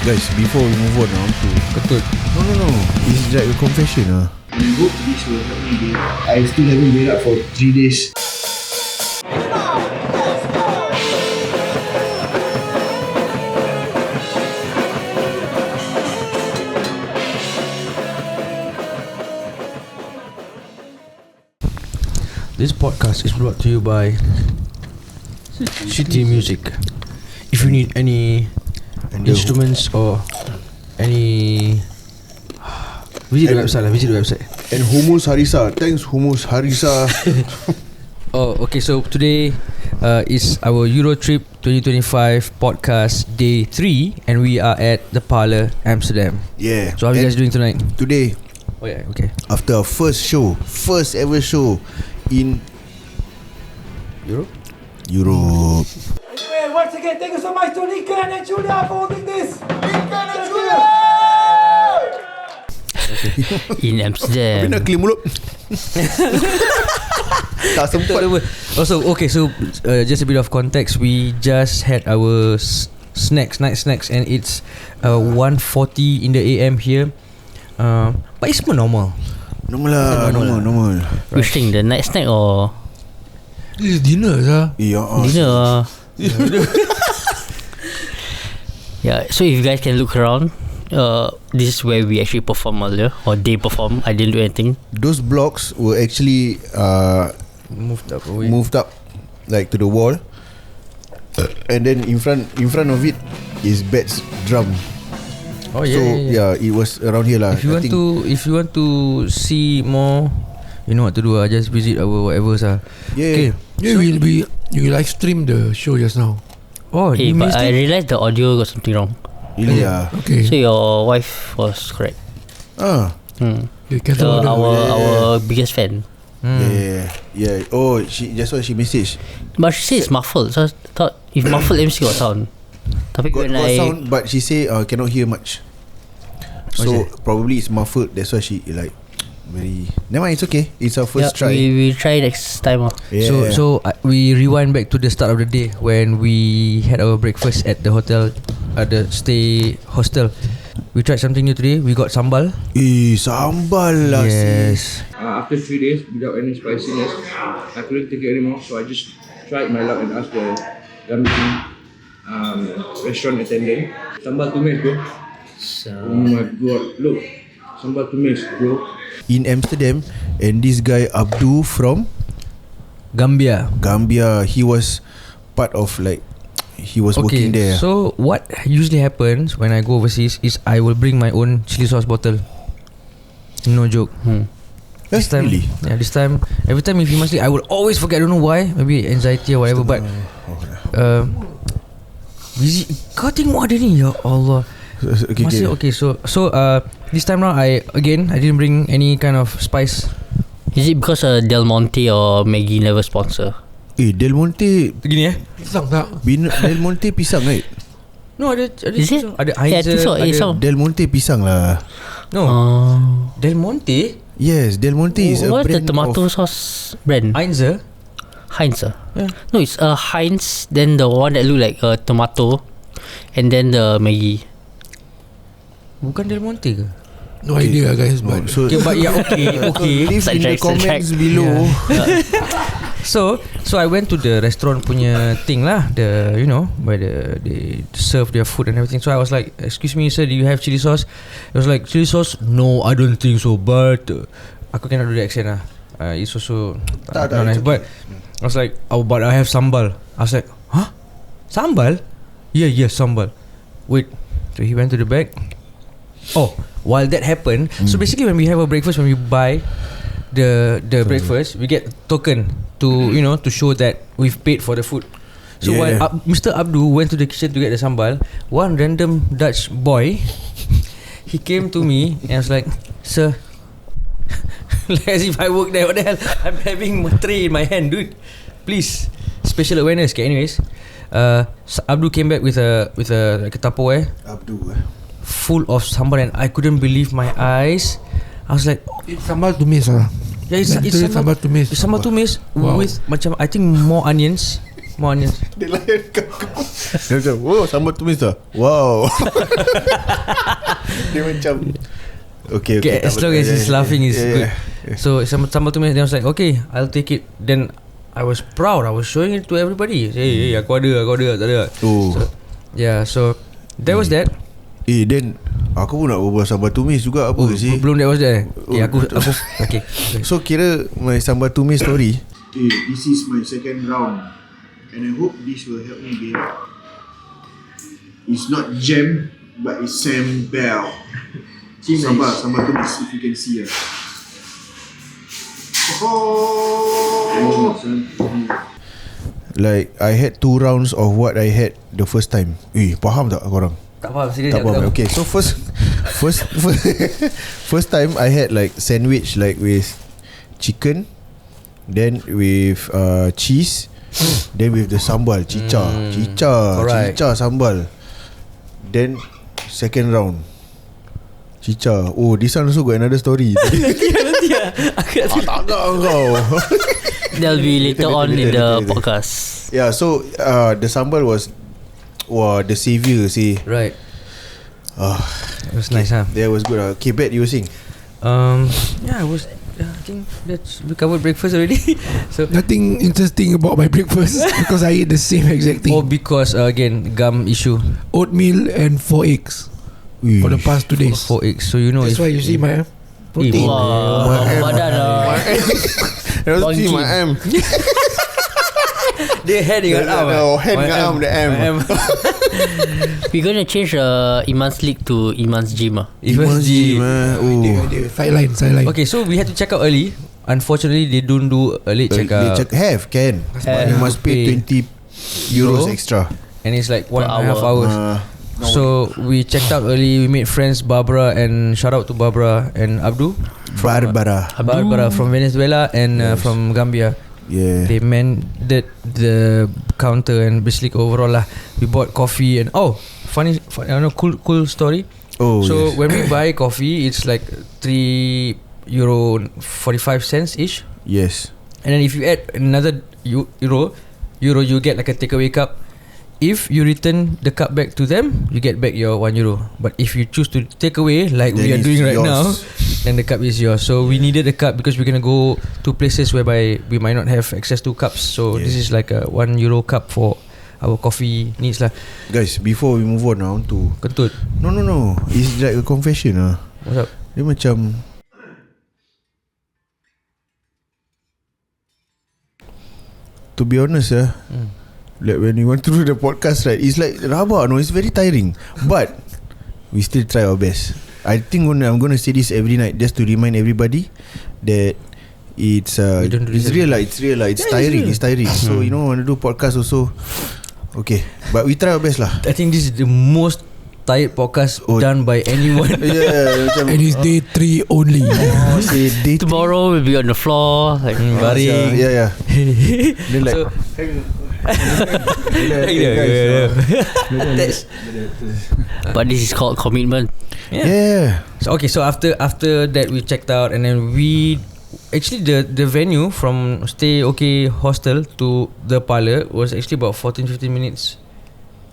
Guys, before we move on, I want to Ketut. No. It's like a confession. I hope this will help me build up. I still haven't built up for 3 days. This podcast is brought to you by City Music. If you need any instruments or any, visit the website. And Humus Harisa. Thanks Humus Harisa. Oh, okay. So today is our Euro Trip 2025 podcast day 3, and we are at the Parlour, Amsterdam. Yeah. So how are you guys doing tonight? Today, Oh yeah, okay. after our first ever show in Europe. Anyway, once again, thank you so much to Lincoln and Julia for holding this. Lincoln and Julia! In Amsterdam. Tapi nak clean mulut. Tak sempat. Also, okay, so just a bit of context. We just had our night snacks, and it's 1:40 in the AM here. But it's normal. Normal. Which thing? The night snack or This is dinner, sir. dinner? Yeah. So if you guys can look around, this is where we actually perform earlier, or they perform. I didn't do anything. Those blocks were actually moved up like to the wall, and then in front of it is Bat's drum. Oh So yeah, it was around here lah. If you want to see more, you know what to do. Just visit our whatever. Yeah. Okay. You live stream the show just now. Oh, Hey, you but missed I it? realized the audio got something wrong. Really ah. Okay. So your wife was correct. You can So order. our biggest fan. Yeah. Oh, that's why she messaged. But she said it's muffled. So I thought if muffled MC got sound. Tapi Got when I sound, but she say cannot hear much. So probably it's muffled. That's why she like very. Never mind, it's okay. It's our first try. we try next time. Yeah. So we rewind back to the start of the day when we had our breakfast at the hotel, at the stay hostel. We tried something new today. We got sambal. Sambal lah. Yes. After 3 days without any spiciness, I couldn't take it anymore. So I just tried my luck and asked the restaurant attendant, sambal tumis bro. Oh my god, look, sambal tumis bro. In Amsterdam, and this guy Abdu from Gambia. He was part of like he was working there. So what usually happens when I go overseas is I will bring my own chili sauce bottle. No joke. This time, really? yeah, this time, every time if you must, I will always forget. I don't know why. Maybe anxiety or whatever. But busy. Kau tengok ada ni, ya Allah. Okay. So this time round I didn't bring any kind of spice. Is it because Del Monte or Maggie never sponsor? Del Monte Begini Pisang tak? Del Monte pisang right? No, ada Is it? ada Yeah, I think so. ada, So. Del Monte pisang lah. No, Del Monte Yes, Del Monte is a What's the brand tomato of sauce brand? Heinz. Heinz. Yeah. No, it's Heinz. Then the one that look like a tomato, and then the Maggie. Bukan Del Monte ke? No idea, guys. But so Okay, but yeah, okay. leave in the comments below. So I went to the restaurant punya thing lah, the where they serve their food and everything. So I was like, excuse me sir, do you have chili sauce? It was like, chili sauce? No, I don't think so. But aku cannot do the accent lah. It's also not nice. But I was like, oh, but I have sambal. I was like, huh? Sambal? Yeah, sambal. Wait. So he went to the back. Oh, while that happened, so basically when we have a breakfast, when we buy the breakfast, we get token to to show that we've paid for the food. So while Mr. Abdu went to the kitchen to get the sambal, one random Dutch boy he came to me and was like, sir, like as if I work there. What the hell? I'm having a tray in my hand, dude. Please, special awareness. Okay, anyways, Abdu came back with a like a Tupperware full of sambal, and I couldn't believe my eyes. I was like, it's sambal tumis lah. yeah, it's sambal tumis. It's sambal tumis with macam I think more onions. more onions. Dia layan kau. Dia macam, oh, sambal tumis dah. Wow. Dia macam, okay. As long as he's laughing is good. So sambal tumis, then I was like, okay, I'll take it. Then I was proud. I was showing it to everybody. Hey, aku ada, tak ada. Oh. So, yeah, so that was that. Then aku pun nak berbual sambal tumis juga. Apa sih? Belum that was that. Okay, aku okay. So kira my sambal tumis story. This is my second round, and I hope this will help me get. It's not jam, but it's sambal. Sambal tumis, if you can see. Like I had 2 rounds of what I had the first time. Faham tak korang? Tak faham, serius tak faham. Okay, so first time I had like sandwich like with chicken, then with cheese, then with the sambal cica sambal. Then second round cica. Oh, this one also got another story. Nanti tak kau. That'll be later on in the podcast. Yeah, so the sambal was the savior see. Right. It was nice, huh? That was good. Okay, Bet, you were saying. Yeah, I was. I think we covered breakfast already. So Nothing interesting about my breakfast because I eat the same exact thing. because again gum issue. Oatmeal and 4 eggs for the past 2 days. 4 eggs. So you know That's why you see my protein. Wow, badan lah. That was see my arm. Dia head dengan arm. Head dengan arm, the arm. We're gonna change Iman's league to Iman's gym. Iman's gym. Sideline. Okay, so we had to check out early. Unfortunately, they don't do a late check out. Can. But you must pay 20 euros extra. And it's like 1.5 hour. hours. So we checked out early. We made friends, Barbara, and shout out to Barbara and Abdu. Barbara from Venezuela and from Gambia. Yeah. They mended the counter and basically overall lah, we bought coffee and funny I don't know, cool story. So when we buy coffee, it's like €3.45 ish. Yes. And then if you add another euro, you get like a takeaway cup. If you return the cup back to them, you get back your €1. But if you choose to take away, like then we are doing right yours. now, then the cup is yours. So we needed a cup because we're gonna go to places whereby we might not have access to cups. So this is like a €1 cup for our coffee needs lah. Guys, before we move on now to Kentut. No. It's like a confession lah. What's up? Dia macam to be honest like when we went through the podcast, right, it's like rabak, it's very tiring, but we still try our best. I think I'm gonna say this every night just to remind everybody that it's real, it's tiring. So you know, want to do podcast also, okay, but we try our best lah. I think this is the most tired podcast done by anyone. Yeah, And it's day 3 only. Tomorrow we'll be on the floor like baring. Yeah. Then like So, but this is called commitment. Yeah. So okay, so after that we checked out, and then we actually the venue from Stay OK Hostel to the parlour was actually about 14-15 minutes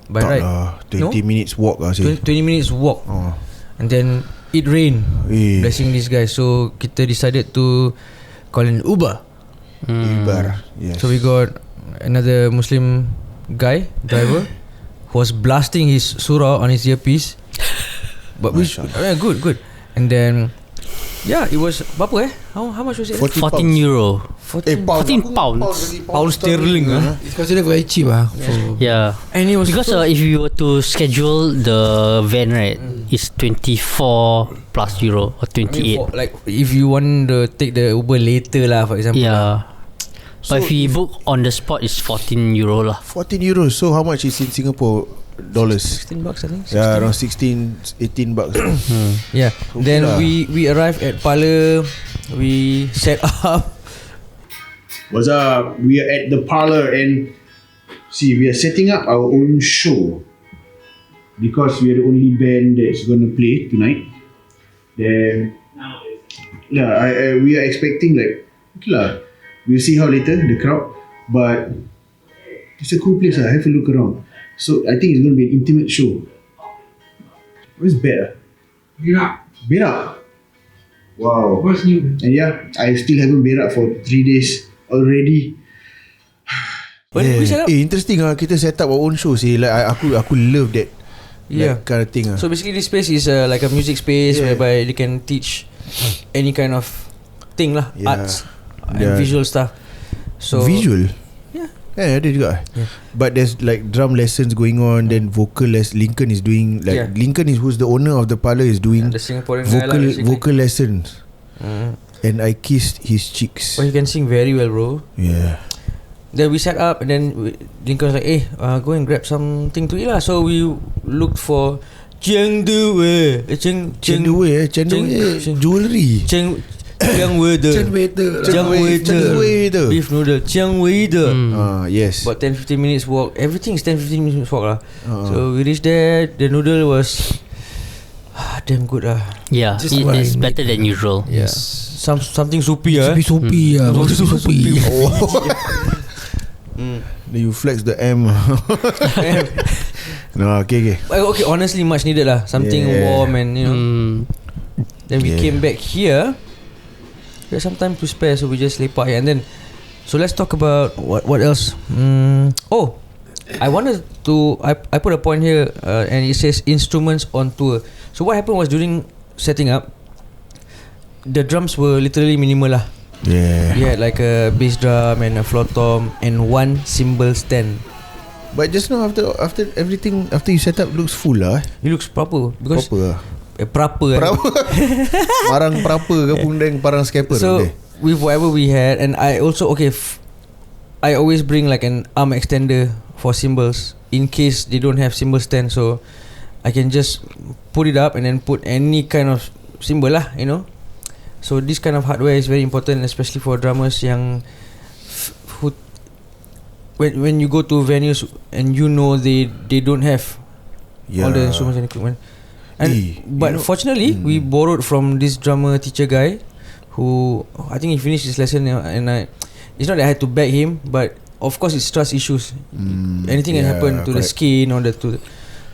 by right. 20 minutes walk lah. 20 minutes walk. And then it rained. Blessing this guy. So kita decided to call an Uber. Yes. So we got another Muslim guy driver who was blasting his surah on his earpiece. But which good. And then it was berapa How much was it? 14 euro. 14 pounds. Pound sterling. It's considered very cheap. Yeah. And it was Because if you were to schedule the van, right, it's 24 plus euro or 28. like if you want to take the Uber later lah, for example. Yeah. But if you book on the spot, it's 14 euro lah. 14 euros. So how much is in Singapore dollars? $16 I think. Yeah, around 16-18 bucks. Yeah. Okay Then lah. we arrived at parlour. We set up. What's up? We are at the parlour and see, we are setting up our own show because we are the only band that's gonna play tonight. Then we are expecting like, okay lah, we'll see how later the crowd, but It's a cool place. Have a look around. So I think it's going to be an intimate show. Where's Bear? Berak. Wow. What's new? And yeah, I still haven't berak for 3 days already. We set up. Interesting kita set up our own show. Like aku love that. That kind of thing. So basically this space is like a music space whereby they can teach any kind of thing lah, arts and visual stuff. So visual? Yeah, ada juga. But there's like drum lessons going on. Then vocal Lincoln is doing Lincoln is who's the owner of the parlor is doing the Singaporean vocal lessons. And I kissed his cheeks. But he can sing very well, bro. Yeah. Then we set up, and then Lincoln was like, "Hey, go and grab something to eat lah." So we looked for Cheng Due, jewelry. Chiang waiter, beef noodle, Chiang waiter. Yes. About 10-15 minutes walk. Everything is 10-15 minutes walk lah. So we reached there. The noodle was damn good lah. Yeah, it's better than usual. Yeah. Something soupy Soupy. Then you flex the M. No, okay. Okay, honestly, much needed lah. Something warm and you know. Then we came back here. We had some time to spare, so we just lepak here. And then, so let's talk about what else. I wanted to. I put a point here, and it says instruments on tour. So what happened was during setting up, the drums were literally minimal lah. Yeah. We had like a bass drum and a floor tom and one cymbal stand. But just now after everything after you set up looks full lah. It looks proper because proper lah. Proper. Parang proper ke pun dengan parang scalper. So with whatever we had, and I also I always bring like an arm extender for cymbals in case they don't have cymbal stand, so I can just put it up and then put any kind of cymbal lah, you know. So this kind of hardware is very important, especially for drummers yang who when you go to venues and you know they don't have all the instruments and equipment. And but fortunately we borrowed from this drummer teacher guy who I think he finished his lesson, and it's not that I had to beg him, but of course it's trust issues. Anything can happen to the skin or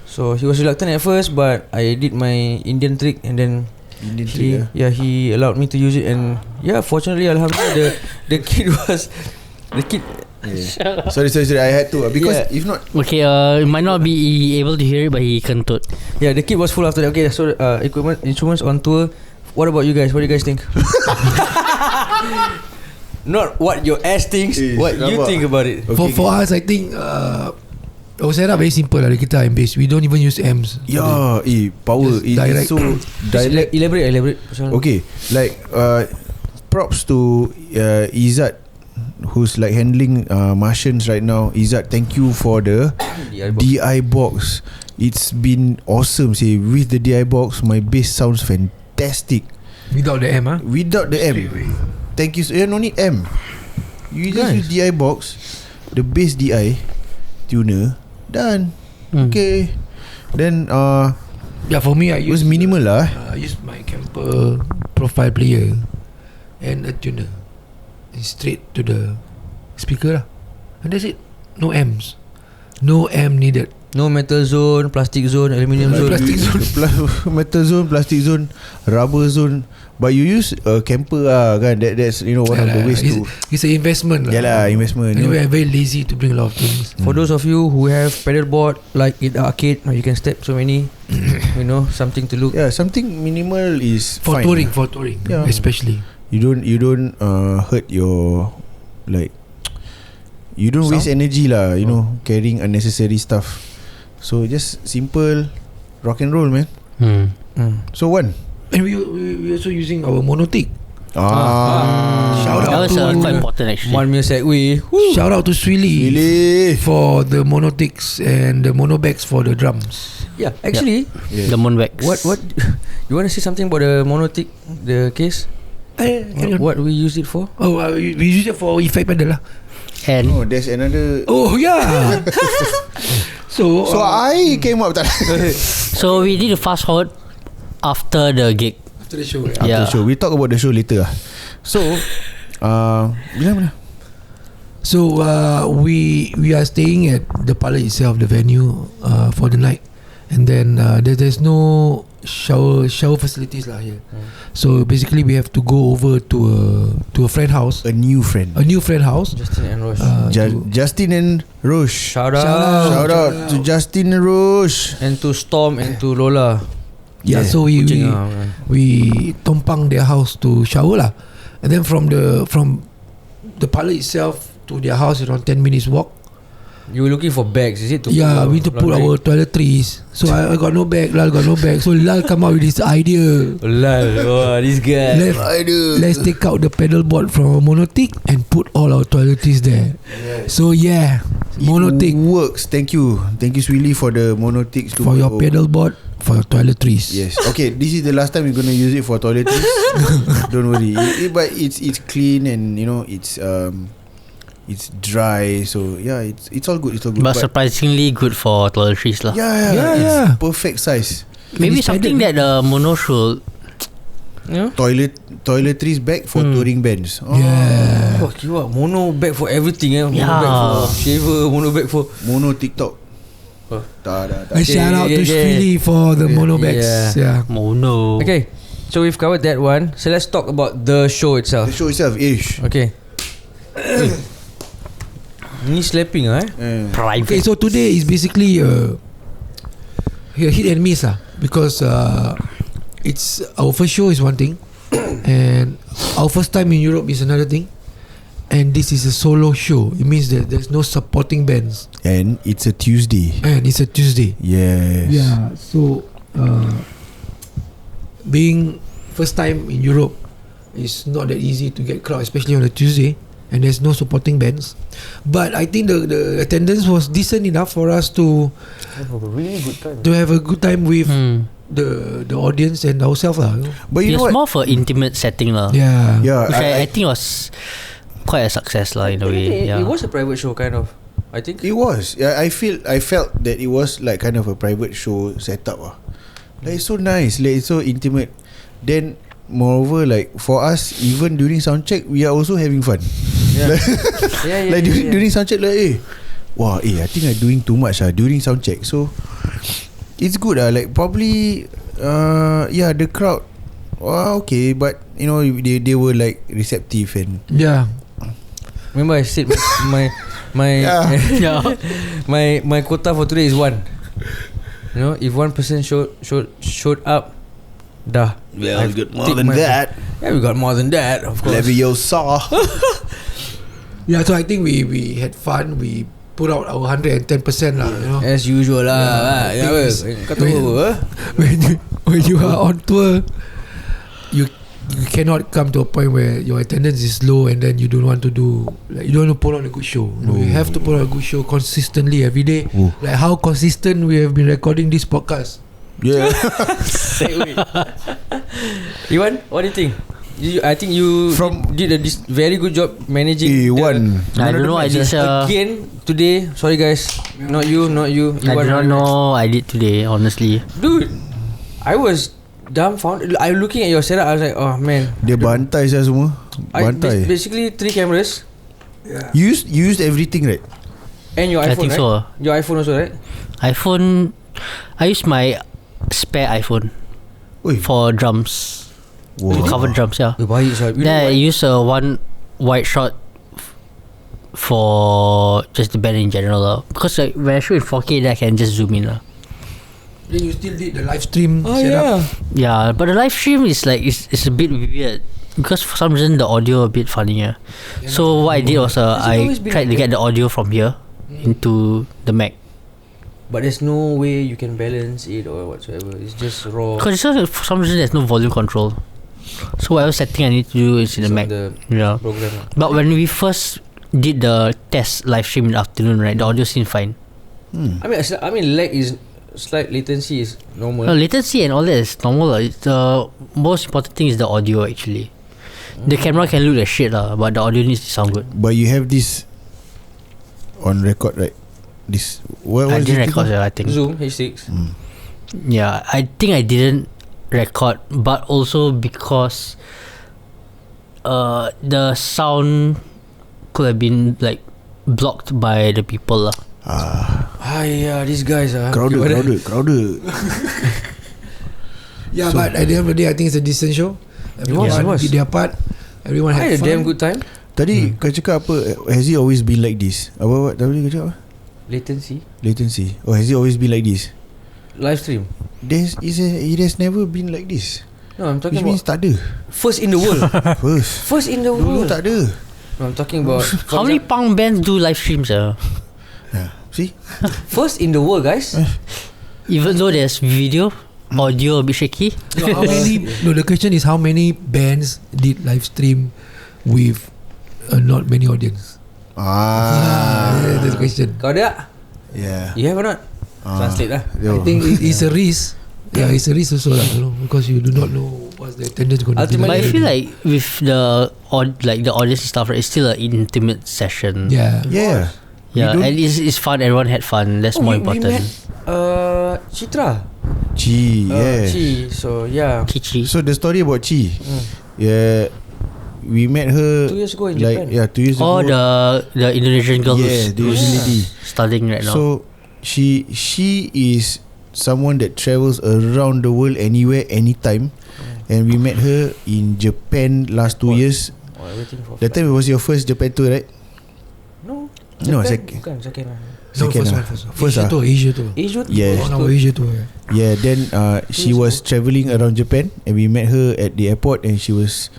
so he was reluctant at first, but I did my Indian trick, and then he allowed me to use it, and fortunately, alhamdulillah, the kid Sorry, I had to because if not, okay, might not be able to hear it, but he kentut. Yeah, the kid was full after that. Okay, so instruments on tour. What about you guys? What do you guys think? Not what your ass thinks, what you think about it. Okay, for us, I think our setup very simple lah. Kita and bass. We don't even use amps. Power. Direct. So direct. Elaborate. Okay, like props to Izzat, who's like handling Martians right now. Izzat, thank you for the DI box. It's been awesome. With the DI box, my bass sounds fantastic. Without the amp, Without the amp. Thank you. No need amp. You just use DI box, the bass DI tuner, done. Okay. Then for me, I use minimal lah. I use my Camper profile player and a tuner, and straight to the speaker lah. And that's it. No amps. No amp needed. No metal zone, plastic zone, aluminium zone. Plastic zone. Metal zone, plastic zone, rubber zone. But you use a camper kan. That's one of the ways to. It's an investment lah. Investment. Anyway, I'm very lazy to bring a lot of things. For those of you who have pedal board like in the arcade, you can step so many. Something to look. Yeah, something minimal is for fine. For touring, especially. You don't hurt your you don't waste energy lah. Carrying unnecessary stuff. So just simple rock and roll, man. So one. And we also using our monotic. Shout out that was quite important actually. 1 minute segue. Shout out to Swilly for the monotics and the monobags for the drums. Yeah, actually, the monobags. What you want to say something about the monotic, the case? What we use it for? We use it for effect pedal lah. And there's another. So I came up. So we did a fast forward after the gig. After the show. After the show, we talk about the show later. So, bila? So we are staying at the parlour itself, the venue, for the night, and then there's no shower facilities lah here. So basically we have to go over to a friend house, A new friend. house. Justin and Roche. Justin and Roche. Shout out. Shout out to Justin and Roche. And to Storm and to Lola. Yeah, so Kucing lah, man. we tumpang their house to shower lah, and then from the parlour itself to their house around 10 minutes walk. You were looking for bags, is it? To Yeah, put we need to put our toiletries. So I got no bag. Lal got no bag. So Lal come up with this idea. Lal, oh, this guy. Let's take out the pedal board from a monotic and put all our toiletries there. So yeah, monotic It works. Thank you Swilly for the monotics for your pedal board, for your toiletries. Yes. Okay, this is the last time we're gonna use it for toiletries. Don't worry. But it's clean, and you know it's dry, so yeah, it's all good. It's all good. But surprisingly good for toiletries lah. Yeah. It's perfect size. Maybe It's something padded, that Mono should. Yeah. Toiletries bag for touring bands. Oh. Yeah. Fuck you up. Mono bag for everything. Mono Yeah. bag for shaver. Mono bag for. Mono TikTok. Oh. A shout out to Shrilly for the mono bags. Yeah. Mono. Okay, so we've covered that one. So let's talk about the show The itself. show itself, ish. Okay. Ni slapping Private. Okay, so today is basically a hit and miss because it's our first show is one thing, and our first time in Europe is another thing, and this is a solo show. It means that there's no supporting bands, And it's a Tuesday. and it's a Tuesday. Yes. Yeah, so being first time in Europe is not that easy to get crowd, especially on a Tuesday, and there's no supporting bands. But I think the attendance was decent enough for us to have a good time with the audience and ourselves lah. You know? But you It's know what? more for intimate setting lah. Yeah. Yeah, Which I think was quite a success lah in a way. Yeah. It was a private show, kind of. I think. It was. Yeah, I felt that it was like kind of a private show setup. Like it's so nice, like it's so intimate. Then moreover, like for us, even during sound check, we are also having fun. Yeah. Like during sound check, like I think I'm doing too much during sound check. So it's good like probably the crowd okay, but you know they were like receptive, and Yeah. Remember I said my Yeah. my quota for today is 1. You know, if one person showed up, dah. well, I've got more take than my- that. Yeah, we got more than that, of course. Leviosa. Yeah, so I think we had fun. We put out our 110% lah, you know. As usual lah. Yeah, Ya, things- kau tahu apa? when you are on tour, you cannot come to a point where your attendance is low and then you don't want to do, like, you don't want to put on a good show. No, you have to put on a good show consistently every day. Oh. Like how consistent we have been recording this podcast. Yeah. Iwan, what do you think? I think you did a very good job managing One. I don't know. I did. again today. Sorry guys, not you. I Iwan, do not know. I did today. Honestly. dude. I was dumbfounded. I'm looking at your setup. I was like, oh man. Dia bantai saya semua. Bantai. Basically 3 cameras You used everything, right? and your I iPhone, think right? so. Your iPhone also, right? iPhone. I use my spare iPhone Oi. for drums. Wow. To cover drums. Yeah. Baik, so you know Then I what? use one wide shot for just the band in general lah. Because like, when I shoot in 4K, then I can just zoom in lah. Then you still did the live stream Oh setup. yeah. Yeah, but the live stream is like it's a bit weird because for some reason the audio a bit funnier. So what I did was Has it I always been tried to like get the audio from here into the Mac. But there's no way you can balance it or whatsoever. It's just raw. Because for some reason there's no volume control. So whatever setting I need to do is in the It's on Mac. the Yeah. program. But when we first did the test live stream in the afternoon, right, the audio seemed fine. I mean, lag is slight latency is normal. No, latency and all that is normal lah. It's the most important thing is the audio actually. The camera can look like shit lah, but the audio needs to sound good. But you have this on record, right? This what I was didn't it record called? that, I think. Zoom H6. Yeah, I think I didn't record, but also because the sound could have been like blocked by the people lah. Yeah, these guys are Crowded. Yeah, but at the end of the day, I think it's a decent show. Everyone was. did their part. Everyone I had had a fun. damn good time. Tadi kau cakap apa? Has he always been like this? Apa tadi kau cakap apa? Latency. Oh, has he always been like this? Live stream. It has never been like this. No, I'm talking Which means about tak ada. first in the world. First in the Dulu world. tak ada. No, I'm talking about How many punk bands do live streams? See? first in the world, guys. Even though there's video, audio a bit shaky. No, how many? No, the question is how many bands did live stream with not many audience? That's the question. Kau ada? Yeah. You have or not? Translate lah. I think it's a risk. Yeah, it's a risk also lah, because you do not know what's the attendance going to be. But I like. feel like with the the audience and stuff, right, it's still an intimate session. Yeah. Yeah. Yeah, and it's fun. Everyone had fun. That's more important. We met Chitra. Chi. Yeah. Chi. So yeah. Kichi. So the story about Chi. Yeah. We met her 2 years ago in like Japan. 2 years Oh, ago. the Indonesian girl Yeah, the who's Indonesian lady. studying right now. So she is someone that travels around the world anywhere, anytime. And we met her in Japan last 2 years. Waiting for That time it was your first Japan tour, right? No. No, Bukan, second one. First Asia tour. Asia Yeah. On our Asia tour. Yeah, then she was travelling around Japan, and we met her at the airport, and she was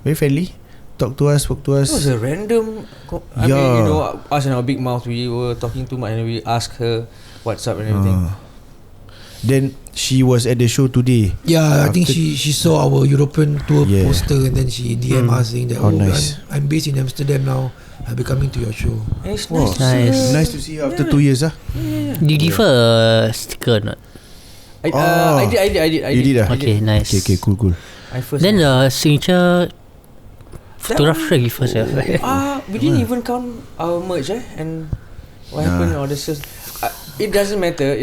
very friendly. Spoke to us. It was a random I mean, you know, us and our big mouth, we were talking too much and we asked her what's up and everything. Then she was at the show today. Yeah, I think she saw our European tour Yeah. poster, and then she DM us saying that How nice. I'm based in Amsterdam now. I'll be coming to your show. And it's Wow. nice. Nice to see her after 2 years. Do you give her a sticker or not? I did. You did Okay, nice. Okay, cool. I first. Then the signature photograph one- sure give us. We didn't even count our merch, and what happened or the sales. It doesn't matter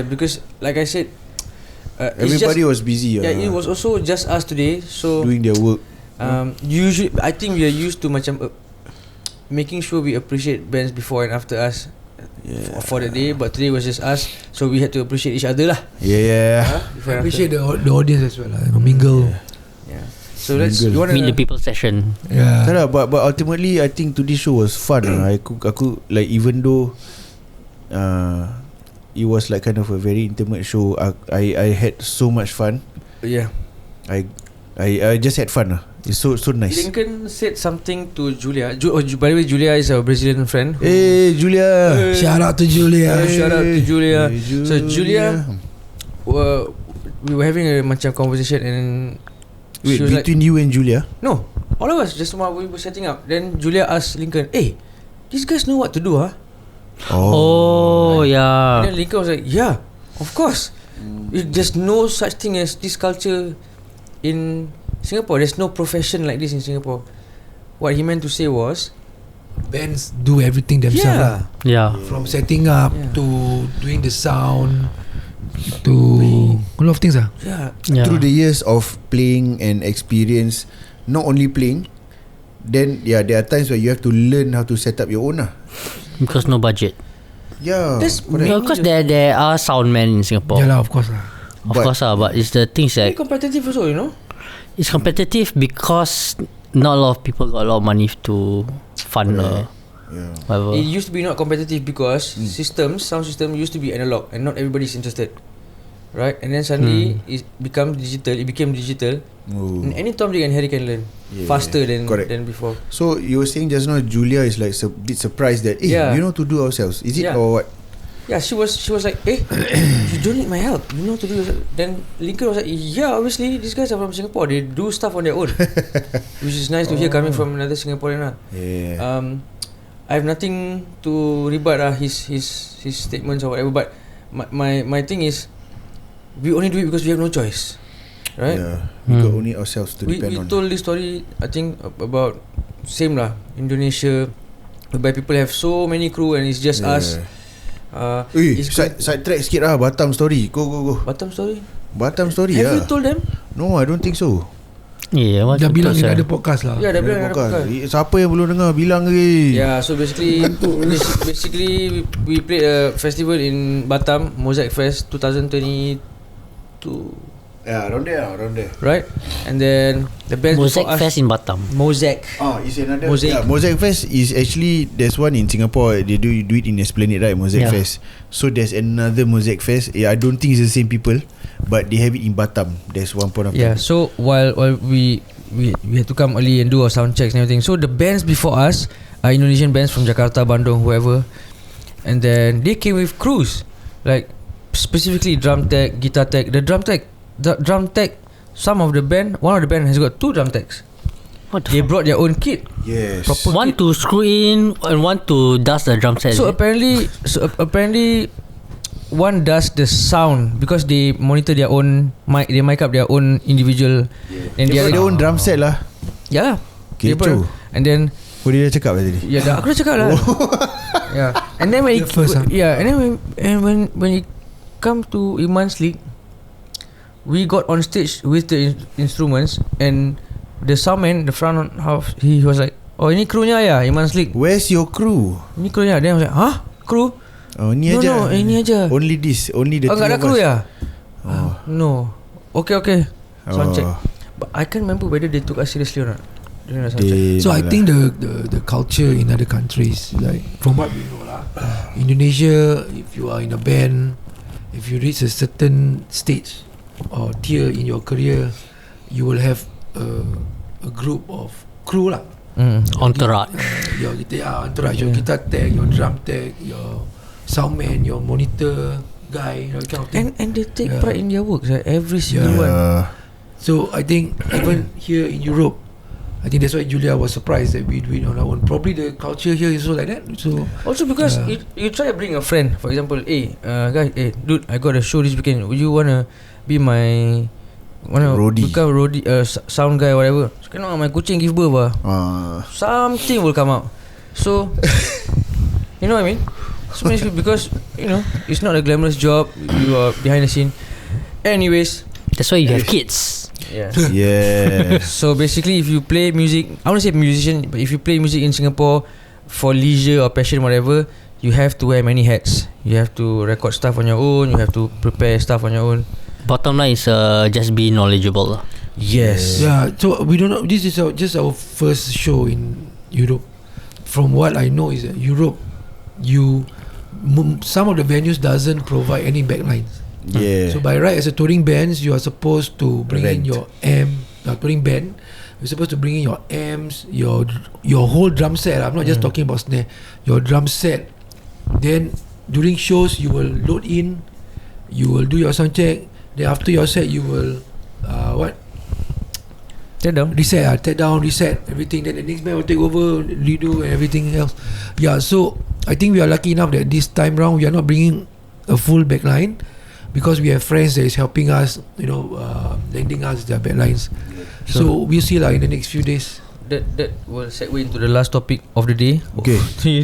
because, like I said, Everybody was busy. Yeah, it was also just us today. So doing their work. usually, I think we are used to macam making sure we appreciate bands before and after us. For the day, but today was just us, so we had to appreciate each other lah. Yeah. Before and Appreciate after. the audience as well. Mingle. Yeah. So let's. Mingle. You wanna Meet the people session. Yeah. Tak lah, but ultimately I think today's show was fun. Aku like, even though it was like kind of a very intimate show, I had so much fun. Yeah. I just had fun. It's so nice. Lincoln said something to Julia. By the way, Julia is our Brazilian friend. Hey Julia. Shout out to Julia. Shout out to Julia. Hey, So Julia, we were having a macam conversation and Wait, she was between you and Julia? no, all of us just while we were setting up. Then Julia asked Lincoln, "Hey, these guys know what to do, huh?" Oh, And yeah. then Lincoln was like, "Yeah, of course. There's no such thing as this culture in Singapore. There's no profession like this in Singapore." What he meant to say was, Bands do everything themselves. yeah, Yeah. From setting up to doing the sound to a lot of things. yeah. Through the years of playing and experience, not only playing, then there are times where you have to learn how to set up your own. Because no budget. Yeah. That's Yeah, because there are sound men in Singapore. Yeah lah, of course lah. Of course, but it's the things Very that competitive also, you know. it's competitive because not a lot of people got a lot of money to fund whatever. It used to be not competitive because sound system used to be analog and not everybody's interested, right? And then suddenly it became digital. And any Tom, Dick and Harry can learn faster than before. So you were saying just now, Julia is like a bit surprised that we know to do ourselves. Is it or what? Yeah, she was like, you don't need my help. You know to do yourself. Then Lincoln was like, yeah, obviously these guys are from Singapore. They do stuff on their own, which is nice to hear coming from another Singaporean lah. Yeah. I have nothing to rebut his statements or whatever. But my thing is, we only do it because we have no choice, right? Yeah. We got only ourselves to We depend on. told this story, I think, about same lah, Indonesia, whereby people have so many crew and it's just us. It's side track sikit lah. Batam story. Go. Batam story. Batam story Have lah. you told them? No, I don't think so. Yeah, Dah bilang in other podcast lah. Yeah, dah bilang Bukan. ada. Siapa yang belum dengar bilang lagi. Yeah, so basically we played a festival in Batam, Mosaic Fest 2022. Yeah, around there. Right? And then the band Mosaic before us, Fest in Batam. Mosaic. It's another Mosaic. Yeah, Mosaic Fest is actually, there's one in Singapore. They do it in Esplanade, right? Mosaic Yeah. Fest. So there's another Mosaic Fest. I don't think it's the same people, but they have it in Batam. There's one point of Yeah, time. so while we had to come early and do our sound checks and everything. So the bands before us are Indonesian bands from Jakarta, Bandung, whoever. And then they came with crews, like specifically drum tech, guitar tech. The drum tech, one of the band has got 2 drum techs. What They the fuck? brought their own kit. Yes. Proper One kit. to screw in and one to dust the drum set. So is it? apparently one does the sound because they monitor their own mic. They mic up their own individual. And They brought the their other, own drum set lah. yeah. They Kecoh. brought- And then Dia dah cakap tadi. yeah, aku dah cakap lah. Yeah. And then when it, The first, yeah, and then when it come to Iman's league, we got on stage with the instruments and the soundman, the front half, he was like, "Oh, ini krunya ya, Iman's league. Where's your crew? Ini krunya." Then I was like, "Huh? Kru? Oh, ni No, aja. no, ini aja. Only the Oh, three enggak ada of kru us. ya?" Oh. No. Okay. Sound check. Oh. But I can't remember whether they took us seriously or not during the sound check. So I think the culture in other countries, like from what we know lah, Indonesia, if you are in a band, if you reach a certain stage or tier in your career, you will have a group of crew lah. Entourage. Your entourage, your guitar tech, your drum tech, your soundman, your monitor guy, that kind of thing. And they take Yeah. pride in their work, like every single one. So I think even here in Europe, I think that's why Julia was surprised that we do it on our own. Probably the culture here is also like that. So Also because you try to bring a friend, for example, guys, dude, I got a show this weekend. Would you wanna be my Roadie. become roadie, sound guy, whatever? So, cannot, my kucing give birth lah. Something will come out. So you know what I mean? So basically because it's not a glamorous job. You are behind the scene. Anyways, That's why you have kids. yeah. Yeah. So basically, if you play music, I won't say musician, but if you play music in Singapore for leisure or passion, whatever, you have to wear many hats. You have to record stuff on your own. You have to prepare stuff on your own. Bottom line is just be knowledgeable lah. Yes. yeah, so we don't know. This is just our first show in Europe. From what I know is that Europe, some of the venues doesn't provide any backlines. Yeah. So by right, as a touring bands, you are supposed to bring in Rent. your touring band. You're supposed to bring in your amps, your whole drum set. I'm not just talking about snare. Your drum set. Then during shows, you will load in. You will do your sound check. Then after your set, you will Tear down. reset, tear down, reset everything. Then the next band will take over, redo and everything else. Yeah. So I think we are lucky enough that this time round we are not bringing a full backline. Because we have friends that is helping us, lending us their backlines. So we'll see in the next few days. That will segue into the last topic of the day. Okay.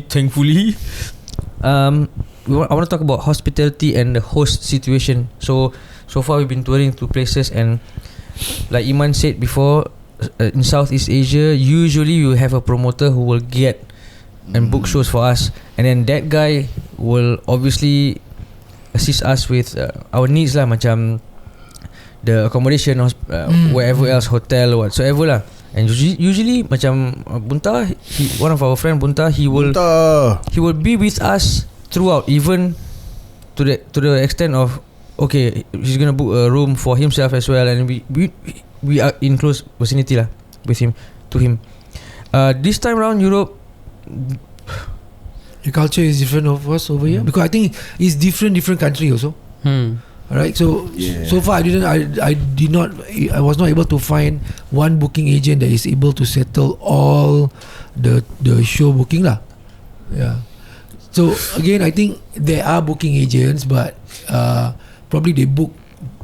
Thankfully, I want to talk about hospitality and the host situation. So far we've been touring to places, and like Iman said before, in Southeast Asia, usually you have a promoter who will get and book shows for us, and then that guy will obviously assist us with our needs lah, macam the accommodation, wherever else, hotel or whatsoever lah. And usually macam Bunta, one of our friend Bunta, he will be with us throughout, even to the extent of he's gonna book a room for himself as well, and we are in close vicinity lah with him. This time around Europe, The culture is different of us over here because I think it's different country also. Alright, so so far I was not able to find one booking agent that is able to settle all the show booking lah. Yeah. So again, I think there are booking agents, but probably they book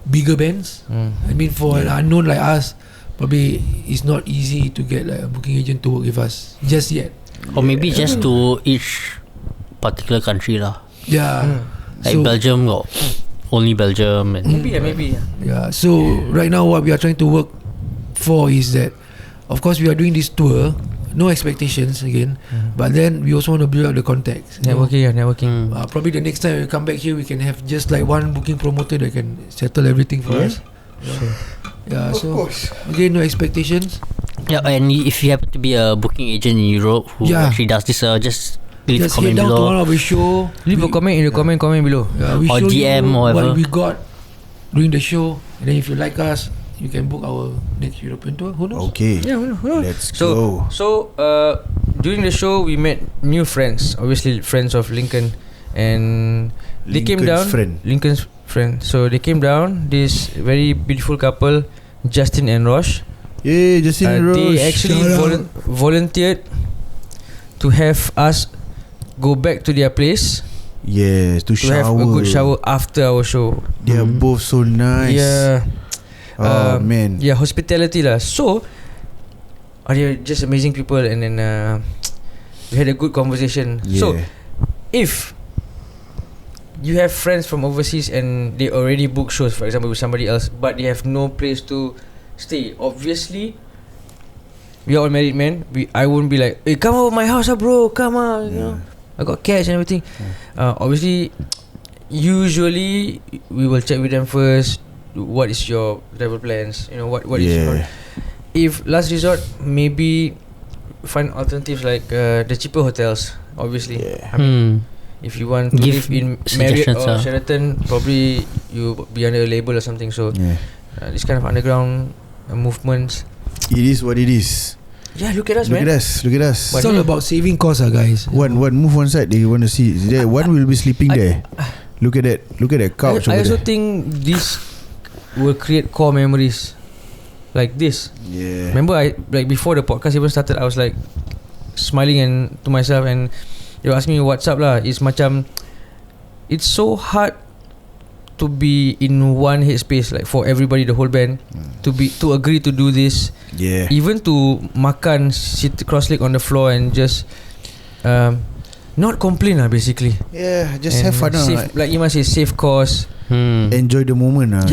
bigger bands. I mean, for an unknown like us, probably it's not easy to get like a booking agent to work with us just yet. Or maybe just to each particular country lah. Yeah. Like Belgium got only Belgium and maybe. Yeah. So right now, what we are trying to work for is that, of course, we are doing this tour, no expectations again, but then we also want to build up the contacts. Networking. Probably the next time we come back here, we can have just like one booking promoter that can settle everything for us. Yeah, so again, no expectations. Yeah, and if you happen to be a booking agent in Europe who actually does this, just leave a comment head down to below. one of the show. Leave a comment in the comment below. We Or show DM you or whatever. what we got during the show, and then if you like us, you can book our next European tour. Who knows? Okay. Yeah, who knows? Let's go. So during the show we met new friends. Obviously friends of Lincoln, and they came down. Lincoln's friend. So they came down. This very beautiful couple, Justin and Rosh. Yeah, Justin and Rosh. They actually volunteered to have us go back to their place. Yes, to shower. Have a good shower after our show. They are both so nice. Yeah. Oh man. Yeah, hospitality lah. So they're just amazing people, and then we had a good conversation. Yeah. So if you have friends from overseas and they already book shows, for example, with somebody else, but they have no place to stay, obviously we are all married men. I won't be like, hey, come over my house, bro, come on, you know, I got cats and everything. Obviously, usually we will check with them first. What is your travel plans? You know, what is your, if last resort, maybe find alternatives like the cheaper hotels. Obviously, I mean, if you want to live in Marriott or Sheraton, probably you be under a label or something. So this kind of underground movements, it is what it is. Yeah, look at us, man. Look at us. It's all about saving costs, guys. One move one side. They want to see. There, one will be sleeping there. Look at that. Look at that couch. I over also there. think this will create core memories like this. Yeah. Remember, like before the podcast even started, I was like smiling and to myself, and they were asking me what's up lah. It's macam, it's so hard to be in one headspace, like for everybody, the whole band, to agree to do this. Yeah. Even to makan, sit cross-legged on the floor and just not complain lah, basically. Yeah, just And have fun lah. like Iman says, save cost. Enjoy the moment lah.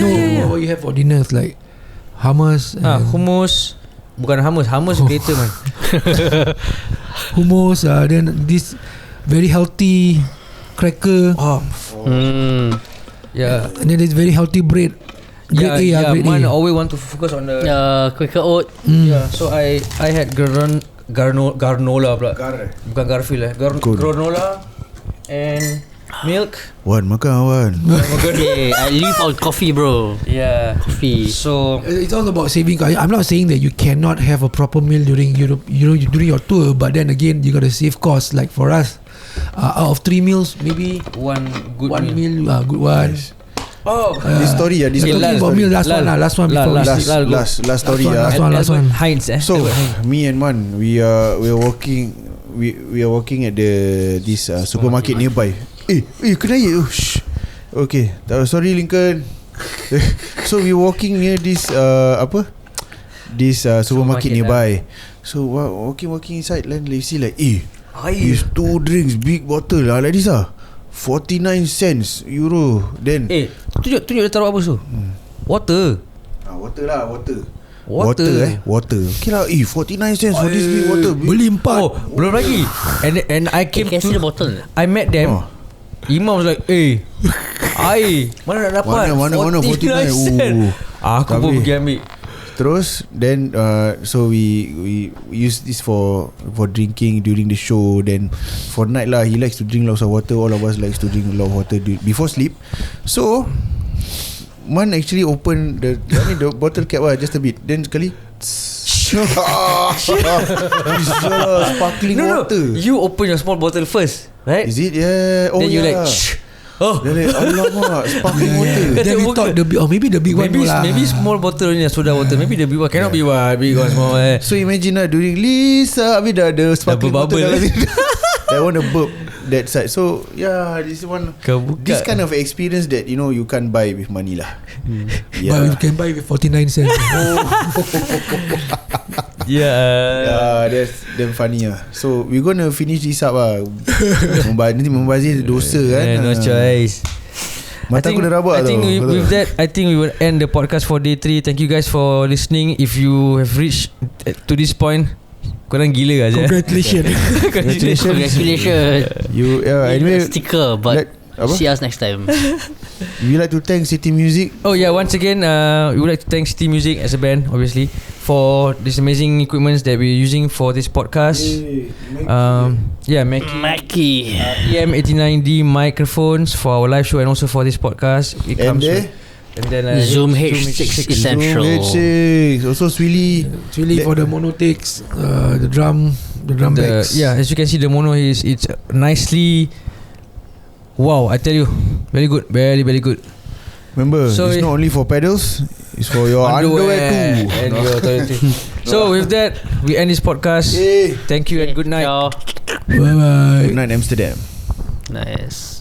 What you have for dinner is like hummus, hummus. Bukan hummus kereta man. hummus, then this very healthy cracker, Yeah. and then this very healthy bread. Grade A, grade Man A. always want to focus on the Quaker oat. Yeah, so I had granola pula. Bukan Garfield granola and milk. Wan makan Wan. Okay, I live on coffee, bro. Yeah. Coffee. So It's all about saving. I'm not saying that you cannot have a proper meal during Europe, during your tour, but then again, you gotta save costs. Like for us, out of 3 meals, maybe one good one meal. meal, good one. Nice. This story this Talking story. about meal, last one before we sleep. Last story Last one. Heinz So me and Man, we are walking at this supermarket nearby. Kenaya. Okay, sorry Lincoln. So we walking near this supermarket nearby. So walking inside, then you see like these 2 drinks, big bottle like this 49 cents euro. Then tunjuk dia taruh apa tu? Water. Water lah, water. Okay lah, 49 cents for this big water. Beli 4. Oh, belum lagi. And I came Can I see the to bottle? I met them. Imam was like, air mana nak dapat? Mana 49 cent. Aku pun pergi ambil. Terus then so we use this for drinking during the show. Then for night lah, he likes to drink lots of water. All of us likes to drink a lot of water before sleep. So Man actually open the bottle cap just a bit. Then sekali sparkling water. You open your small bottle first, right? Is it? Yeah. Oh then you yeah. like oh. Then like alamak, sparkling water. Then we thought maybe the big one lah. Maybe small bottle only soda water. Maybe the big one cannot be big one small. So imagine during Lisa, habis the sparkling water bubble. I want to burp that side. So yeah, this kind of experience that you can't buy with money lah. But you can buy with 49 cents. Yeah, that's damn funny lah. So we're gonna finish this up lah. Nanti membazir dosa kan. No choice. Mata aku dah rabak I think tau. with that, I think we will end the podcast for day 3. Thank you guys for listening. If you have reached to this point, korang gila aja. Congratulations. Congratulations. You anyway, Sticker, but see us next time. we like to thank City Music. Oh yeah, once again, we would like to thank City Music as a band, obviously, for this amazing equipments that we're using for this podcast. Mackie. EM89D microphones for our live show and also for this podcast. It And comes with, and then Zoom H6 Essential. H6. Also Swilly. It's really for the mono takes, the drum backs. Yeah, as you can see, the mono it's nicely. Wow, I tell you, very good, very very good. Remember, So it's not only for pedals, it's for your underwear too. and your toilet too. So with that, we end this podcast. Thank you and good night. Ciao. Bye bye. Good night, Amsterdam. Nice.